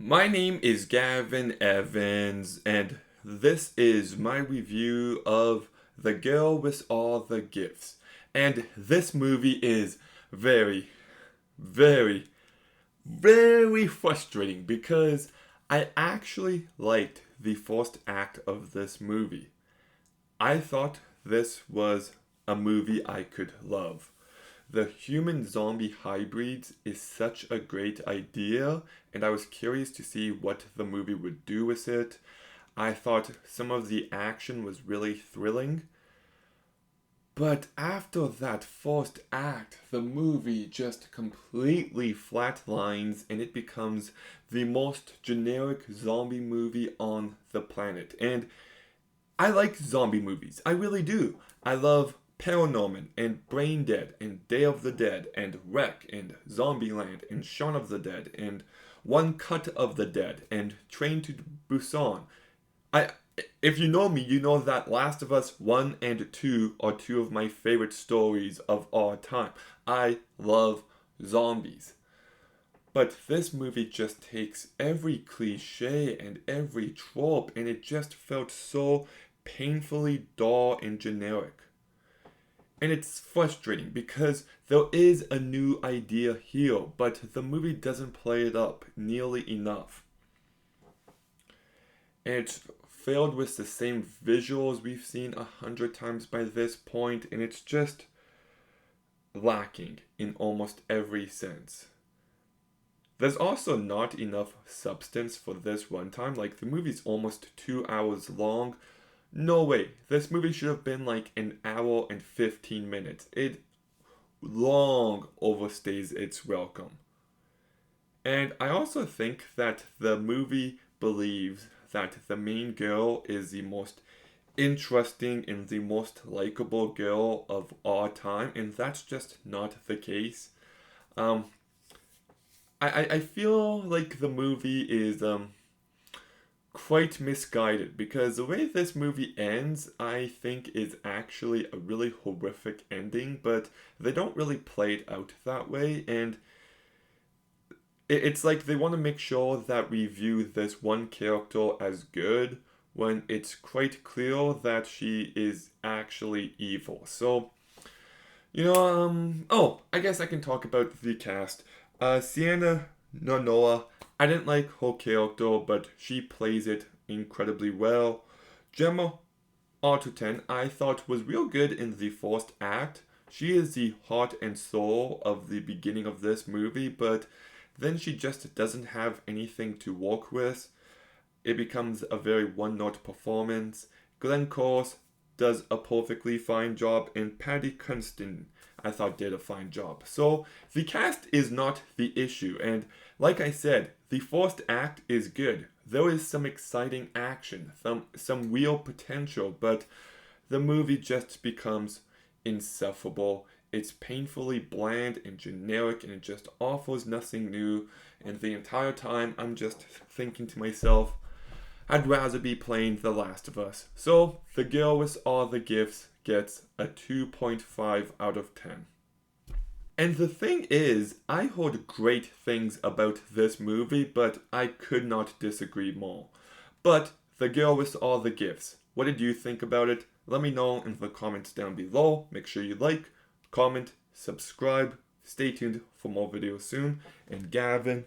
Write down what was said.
My name is Gavin Evans, and this is my review of The Girl with All the Gifts. And this movie is very, very, very frustrating because I actually liked the first act of this movie. I thought this was a movie I could love. The human zombie hybrids is such a great idea, and I was curious to see what the movie would do with it. I thought some of the action was really thrilling, but after that first act, the movie just completely flatlines and it becomes the most generic zombie movie on the planet. And I like zombie movies. I really do. I love Paranorman and Brain Dead and Day of the Dead and Wreck and Zombieland and Shaun of the Dead and One Cut of the Dead and Train to Busan. I if you know me, you know that Last of Us 1 and 2 are two of my favorite stories of all time. I love zombies. But this movie just takes every cliche and every trope and it just felt so painfully dull and generic. And it's frustrating because there is a new idea here, but the movie doesn't play it up nearly enough. And it's filled with the same visuals we've seen 100 times by this point, and it's just lacking in almost every sense. There's also not enough substance for this runtime. Like, the movie's almost 2 hours long. No way. This movie should have been like an hour and 15 minutes. It long overstays its welcome. And I also think that the movie believes that the main girl is the most interesting and the most likable girl of all time, and that's just not the case. Um, I feel like the movie is quite misguided because the way this movie ends, I think, is actually a really horrific ending, but they don't really play it out that way, and it's like they want to make sure that we view this one character as good when it's quite clear that she is actually evil. So, oh, I guess I can talk about the cast. Sienna Nonoa, I didn't like her character, but she plays it incredibly well. Gemma Arterton, I thought was real good in the first act. She is the heart and soul of the beginning of this movie, but then she just doesn't have anything to work with. It becomes a very one-note performance. Glenn Close does a perfectly fine job, and Paddy Kunstin, I thought, did a fine job. So the cast is not the issue, and like I said, the first act is good. There is some exciting action, some real potential, but the movie just becomes insufferable. It's painfully bland and generic, and it just offers nothing new. And the entire time, I'm just thinking to myself, I'd rather be playing The Last of Us. So, The Girl with All the Gifts gets a 2.5 out of 10. And the thing is, I heard great things about this movie, but I could not disagree more. But The Girl with All the Gifts, what did you think about it? Let me know in the comments down below. Make sure you like, comment, subscribe. Stay tuned for more videos soon. And Gavin